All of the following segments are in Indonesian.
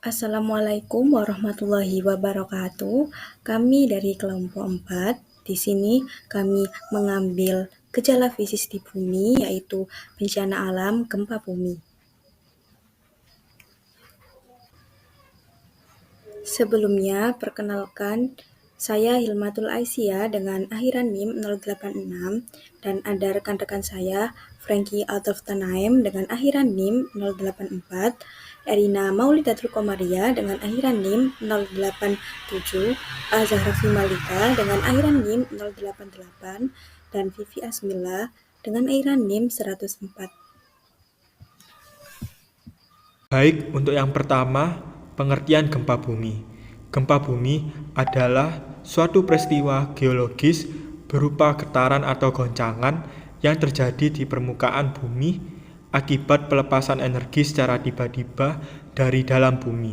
Assalamualaikum warahmatullahi wabarakatuh. Kami dari kelompok 4. Di sini kami mengambil gejala fisik di bumi, yaitu bencana alam gempa bumi. Sebelumnya, perkenalkan, saya Hilmatul Aisyah dengan akhiran NIM 086 dan ada rekan-rekan saya, Frankie Out of Tanaim dengan akhiran NIM 084, Erina Maulidatul Komaria dengan akhiran NIM 087, Azahrafi Malika dengan akhiran NIM 088, dan Vivi Asmila dengan akhiran NIM 104. Baik, untuk yang pertama, pengertian gempa bumi. Gempa bumi adalah suatu peristiwa geologis berupa getaran atau goncangan yang terjadi di permukaan bumi akibat pelepasan energi secara tiba-tiba dari dalam bumi.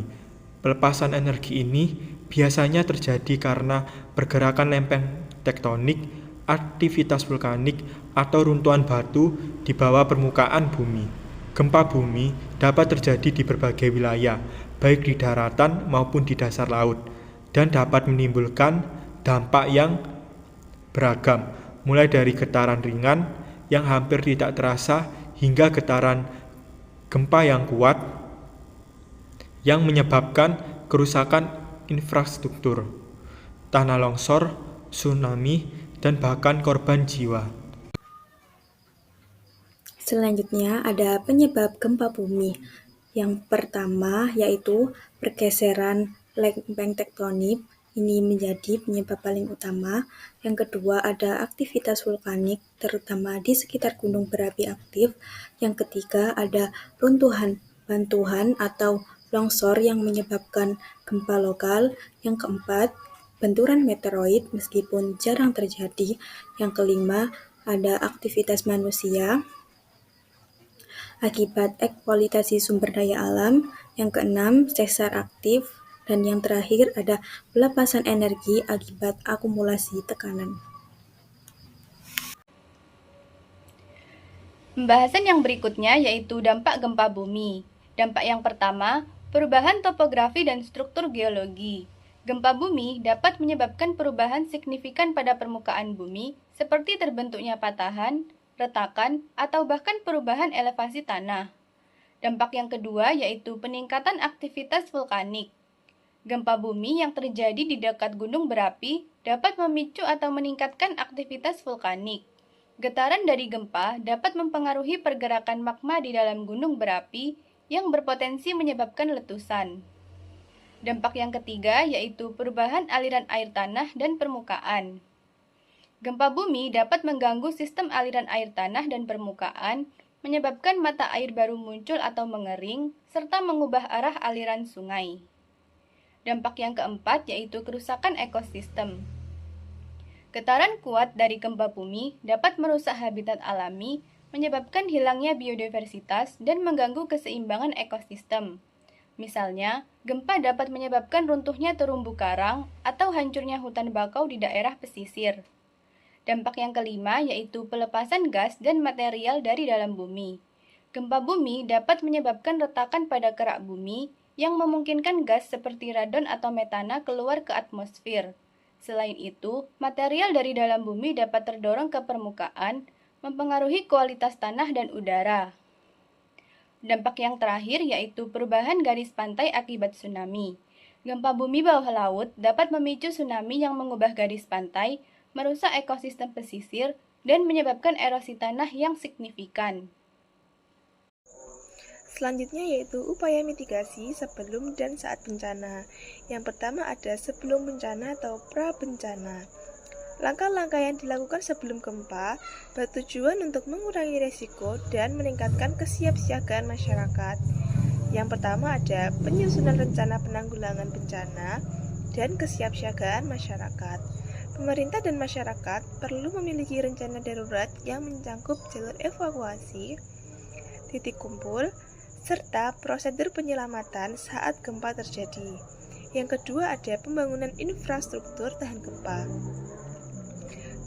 Pelepasan energi ini biasanya terjadi karena pergerakan lempeng tektonik, aktivitas vulkanik, atau runtuhan batu di bawah permukaan bumi. Gempa bumi dapat terjadi di berbagai wilayah, baik di daratan maupun di dasar laut, dan dapat menimbulkan dampak yang beragam, mulai dari getaran ringan yang hampir tidak terasa hingga getaran gempa yang kuat yang menyebabkan kerusakan infrastruktur, tanah longsor, tsunami, dan bahkan korban jiwa. Selanjutnya ada penyebab gempa bumi. Yang pertama yaitu pergeseran lempeng tektonik, ini menjadi penyebab paling utama. Yang kedua ada aktivitas vulkanik, terutama di sekitar gunung berapi aktif. Yang ketiga ada runtuhan bantuan atau longsor yang menyebabkan gempa lokal. Yang keempat, benturan meteoroid meskipun jarang terjadi. Yang kelima, ada aktivitas manusia akibat eksploitasi sumber daya alam. Yang keenam, sesar aktif. Dan yang terakhir ada pelepasan energi akibat akumulasi tekanan. Pembahasan yang berikutnya yaitu dampak gempa bumi. Dampak yang pertama, perubahan topografi dan struktur geologi. Gempa bumi dapat menyebabkan perubahan signifikan pada permukaan bumi, seperti terbentuknya patahan, retakan, atau bahkan perubahan elevasi tanah. Dampak yang kedua yaitu peningkatan aktivitas vulkanik. Gempa bumi yang terjadi di dekat gunung berapi dapat memicu atau meningkatkan aktivitas vulkanik. Getaran dari gempa dapat mempengaruhi pergerakan magma di dalam gunung berapi yang berpotensi menyebabkan letusan. Dampak yang ketiga yaitu perubahan aliran air tanah dan permukaan. Gempa bumi dapat mengganggu sistem aliran air tanah dan permukaan, menyebabkan mata air baru muncul atau mengering, serta mengubah arah aliran sungai. Dampak yang keempat yaitu kerusakan ekosistem. Getaran kuat dari gempa bumi dapat merusak habitat alami, menyebabkan hilangnya biodiversitas dan mengganggu keseimbangan ekosistem. Misalnya, gempa dapat menyebabkan runtuhnya terumbu karang atau hancurnya hutan bakau di daerah pesisir. Dampak yang kelima yaitu pelepasan gas dan material dari dalam bumi. Gempa bumi dapat menyebabkan retakan pada kerak bumi yang memungkinkan gas seperti radon atau metana keluar ke atmosfer. Selain itu, material dari dalam bumi dapat terdorong ke permukaan, mempengaruhi kualitas tanah dan udara. Dampak yang terakhir yaitu perubahan garis pantai akibat tsunami. Gempa bumi bawah laut dapat memicu tsunami yang mengubah garis pantai, merusak ekosistem pesisir, dan menyebabkan erosi tanah yang signifikan. Selanjutnya yaitu upaya mitigasi sebelum dan saat bencana. Yang pertama ada sebelum bencana atau pra-bencana. Langkah-langkah yang dilakukan sebelum gempa bertujuan untuk mengurangi resiko dan meningkatkan kesiapsiagaan masyarakat. Yang pertama ada penyusunan rencana penanggulangan bencana dan kesiapsiagaan masyarakat. Pemerintah dan masyarakat perlu memiliki rencana darurat yang mencakup jalur evakuasi, titik kumpul, serta prosedur penyelamatan saat gempa terjadi. Yang kedua ada pembangunan infrastruktur tahan gempa.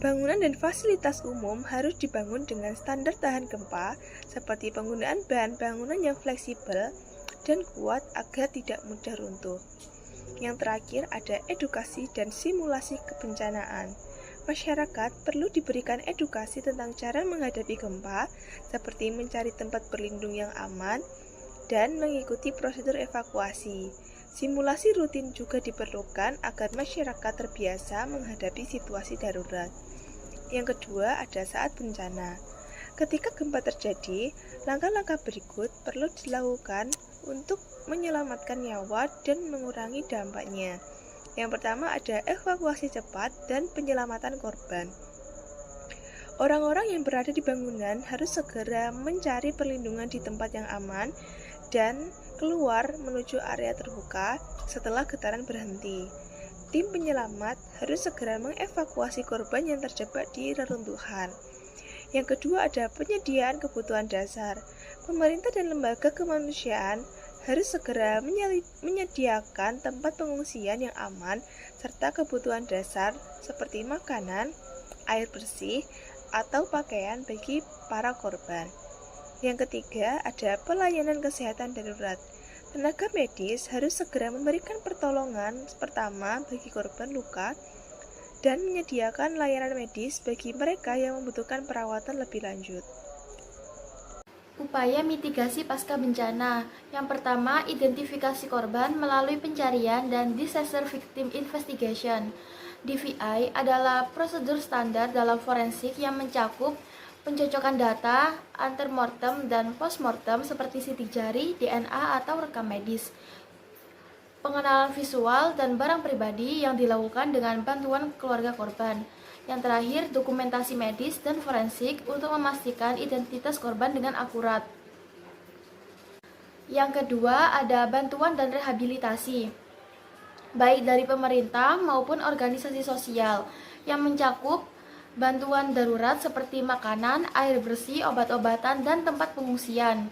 Bangunan dan fasilitas umum harus dibangun dengan standar tahan gempa, seperti penggunaan bahan bangunan yang fleksibel dan kuat agar tidak mudah runtuh. Yang terakhir ada edukasi dan simulasi kebencanaan. Masyarakat perlu diberikan edukasi tentang cara menghadapi gempa, seperti mencari tempat berlindung yang aman dan mengikuti prosedur evakuasi. Simulasi rutin juga diperlukan agar masyarakat terbiasa menghadapi situasi darurat. Yang kedua ada saat bencana. Ketika gempa terjadi, langkah-langkah berikut perlu dilakukan untuk menyelamatkan nyawa dan mengurangi dampaknya. Yang pertama ada evakuasi cepat dan penyelamatan korban. Orang-orang yang berada di bangunan harus segera mencari perlindungan di tempat yang aman dan keluar menuju area terbuka setelah getaran berhenti. Tim penyelamat harus segera mengevakuasi korban yang terjebak di reruntuhan. Yang kedua ada penyediaan kebutuhan dasar. Pemerintah dan lembaga kemanusiaan harus segera menyediakan tempat pengungsian yang aman serta kebutuhan dasar seperti makanan, air bersih, atau pakaian bagi para korban. Yang ketiga ada pelayanan kesehatan darurat. Tenaga medis harus segera memberikan pertolongan pertama bagi korban luka dan menyediakan layanan medis bagi mereka yang membutuhkan perawatan lebih lanjut. Upaya mitigasi pasca bencana. Yang pertama, identifikasi korban melalui pencarian dan disaster victim investigation. DVI adalah prosedur standar dalam forensik yang mencakup pencocokan data, antemortem dan postmortem seperti sidik jari, DNA atau rekam medis. Pengenalan visual dan barang pribadi yang dilakukan dengan bantuan keluarga korban. Yang terakhir, dokumentasi medis dan forensik untuk memastikan identitas korban dengan akurat. Yang kedua, ada bantuan dan rehabilitasi, baik dari pemerintah maupun organisasi sosial, yang mencakup bantuan darurat seperti makanan, air bersih, obat-obatan, dan tempat pengungsian.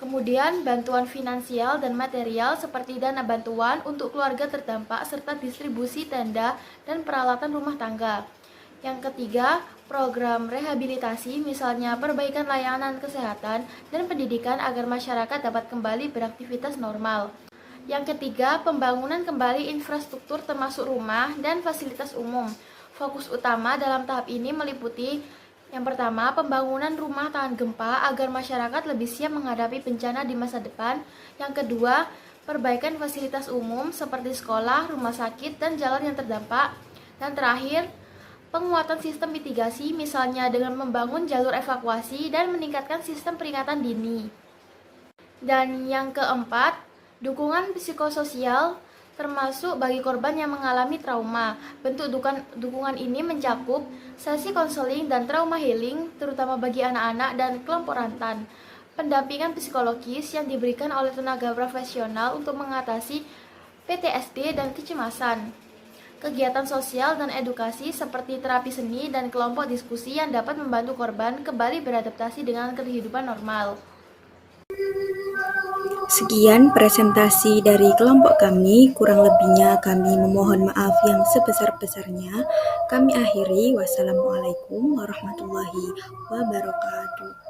Kemudian, bantuan finansial dan material seperti dana bantuan untuk keluarga terdampak serta distribusi tenda dan peralatan rumah tangga. Yang ketiga, program rehabilitasi misalnya perbaikan layanan kesehatan dan pendidikan agar masyarakat dapat kembali beraktivitas normal. Yang ketiga, pembangunan kembali infrastruktur termasuk rumah dan fasilitas umum. Fokus utama dalam tahap ini meliputi yang pertama, pembangunan rumah tahan gempa agar masyarakat lebih siap menghadapi bencana di masa depan. Yang kedua, perbaikan fasilitas umum seperti sekolah, rumah sakit, dan jalan yang terdampak. Dan terakhir, penguatan sistem mitigasi misalnya dengan membangun jalur evakuasi dan meningkatkan sistem peringatan dini. Dan yang keempat, dukungan psikososial termasuk bagi korban yang mengalami trauma. Bentuk dukungan ini mencakup sesi konseling dan trauma healing terutama bagi anak-anak dan kelompok rentan. Pendampingan psikologis yang diberikan oleh tenaga profesional untuk mengatasi PTSD dan kecemasan. Kegiatan sosial dan edukasi seperti terapi seni dan kelompok diskusi yang dapat membantu korban kembali beradaptasi dengan kehidupan normal. Sekian presentasi dari kelompok kami, kurang lebihnya kami memohon maaf yang sebesar-besarnya. Kami akhiri, wassalamualaikum warahmatullahi wabarakatuh.